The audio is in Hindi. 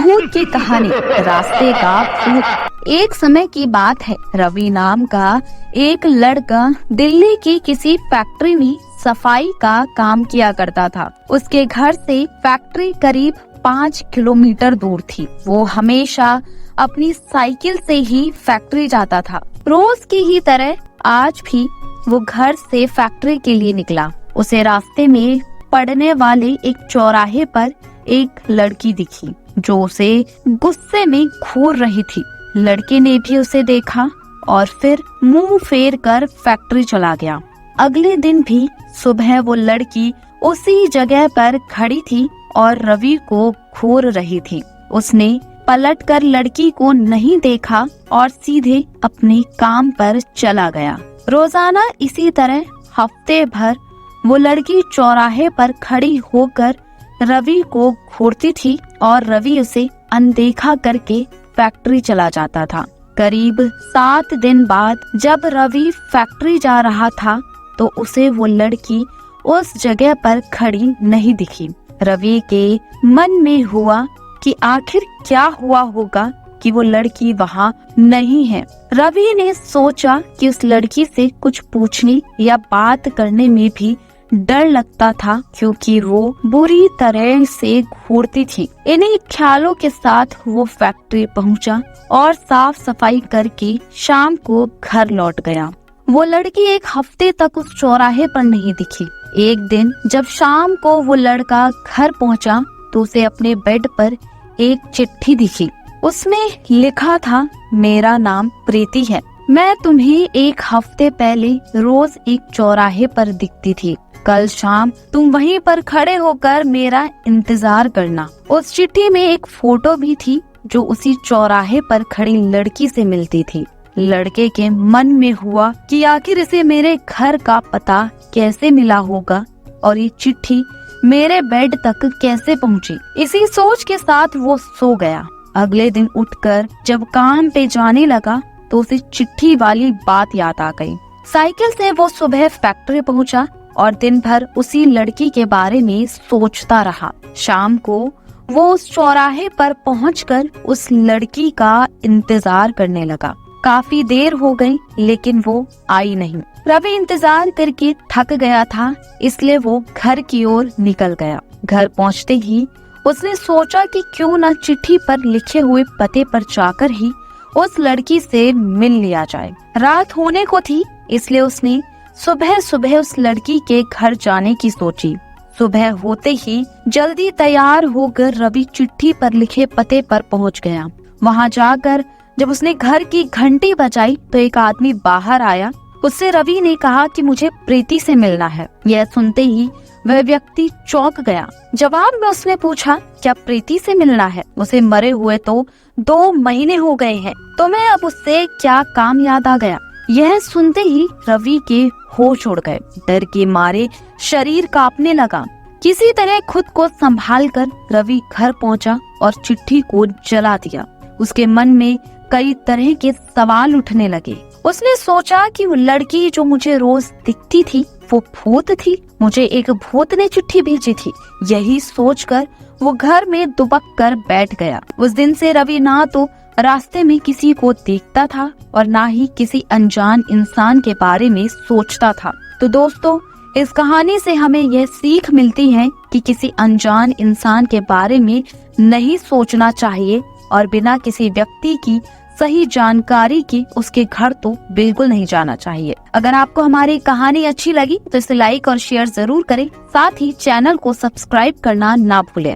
भूत की कहानी, रास्ते का भूत। एक समय की बात है, रवि नाम का एक लड़का दिल्ली की किसी फैक्ट्री में सफाई का काम किया करता था। उसके घर से फैक्ट्री करीब 5 किलोमीटर दूर थी। वो हमेशा अपनी साइकिल से ही फैक्ट्री जाता था। रोज की ही तरह आज भी वो घर से फैक्ट्री के लिए निकला। उसे रास्ते में पड़ने वाले एक चौराहे पर एक लड़की दिखी जो उसे गुस्से में घूर रही थी। लड़के ने भी उसे देखा और फिर मुंह फेर कर फैक्ट्री चला गया। अगले दिन भी सुबह वो लड़की उसी जगह पर खड़ी थी और रवि को घूर रही थी। उसने पलटकर लड़की को नहीं देखा और सीधे अपने काम पर चला गया। रोजाना इसी तरह हफ्ते भर वो लड़की चौराहे पर खड़ी होकर रवि को घूरती थी और रवि उसे अनदेखा करके फैक्ट्री चला जाता था। करीब 7 दिन बाद जब रवि फैक्ट्री जा रहा था तो उसे वो लड़की उस जगह पर खड़ी नहीं दिखी। रवि के मन में हुआ कि आखिर क्या हुआ होगा कि वो लड़की वहाँ नहीं है। रवि ने सोचा कि उस लड़की से कुछ पूछने या बात करने में भी डर लगता था क्योंकि वो बुरी तरह से घूरती थी। इन्हीं ख्यालों के साथ वो फैक्ट्री पहुंचा और साफ सफाई करके शाम को घर लौट गया। वो लड़की एक हफ्ते तक उस चौराहे पर नहीं दिखी। एक दिन जब शाम को वो लड़का घर पहुंचा तो उसे अपने बेड पर एक चिट्ठी दिखी। उसमें लिखा था, मेरा नाम प्रीति है। मैं तुम्हें एक हफ्ते पहले रोज एक चौराहे पर दिखती थी। कल शाम तुम वहीं पर खड़े होकर मेरा इंतजार करना। उस चिट्ठी में एक फोटो भी थी जो उसी चौराहे पर खड़ी लड़की से मिलती थी। लड़के के मन में हुआ कि आखिर इसे मेरे घर का पता कैसे मिला होगा और ये चिट्ठी मेरे बेड तक कैसे पहुंची। इसी सोच के साथ वो सो गया। अगले दिन उठकर जब काम पे जाने लगा तो उसे चिट्ठी वाली बात याद आ गई। साइकिल से वो सुबह फैक्ट्री पहुंचा और दिन भर उसी लड़की के बारे में सोचता रहा। शाम को वो उस चौराहे पर पहुंचकर उस लड़की का इंतजार करने लगा। काफी देर हो गई लेकिन वो आई नहीं। रवि इंतजार करके थक गया था, इसलिए वो घर की ओर निकल गया। घर पहुंचते ही उसने सोचा कि क्यों न चिट्ठी पर लिखे हुए पते पर जाकर ही उस लड़की से मिल लिया जाए। रात होने को थी, इसलिए उसने सुबह सुबह उस लड़की के घर जाने की सोची। सुबह होते ही जल्दी तैयार होकर रवि चिट्ठी पर लिखे पते पर पहुंच गया। वहां जाकर जब उसने घर की घंटी बजाई तो एक आदमी बाहर आया। उससे रवि ने कहा कि मुझे प्रीति से मिलना है। यह सुनते ही वह व्यक्ति चौंक गया। जवाब में उसने पूछा, क्या प्रीति से मिलना है? उसे मरे हुए तो 2 महीने हो गए हैं, तो मैं अब उससे क्या काम याद आ गया? यह सुनते ही रवि के होश उड़ गए। डर के मारे शरीर कांपने लगा। किसी तरह खुद को संभाल कर रवि घर पहुंचा और चिट्ठी को जला दिया। उसके मन में कई तरह के सवाल उठने लगे। उसने सोचा कि वो लड़की जो मुझे रोज दिखती थी वो भूत थी। मुझे एक भूत ने चिट्ठी भेजी थी। यही सोचकर वो घर में दुबक कर बैठ गया। उस दिन से रवि ना तो रास्ते में किसी को देखता था और ना ही किसी अनजान इंसान के बारे में सोचता था। तो दोस्तों, इस कहानी से हमें यह सीख मिलती है कि किसी अनजान इंसान के बारे में नहीं सोचना चाहिए और बिना किसी व्यक्ति की सही जानकारी के उसके घर तो बिल्कुल नहीं जाना चाहिए। अगर आपको हमारी कहानी अच्छी लगी तो इसे लाइक और शेयर जरूर करें। साथ ही चैनल को सब्सक्राइब करना ना भूलें।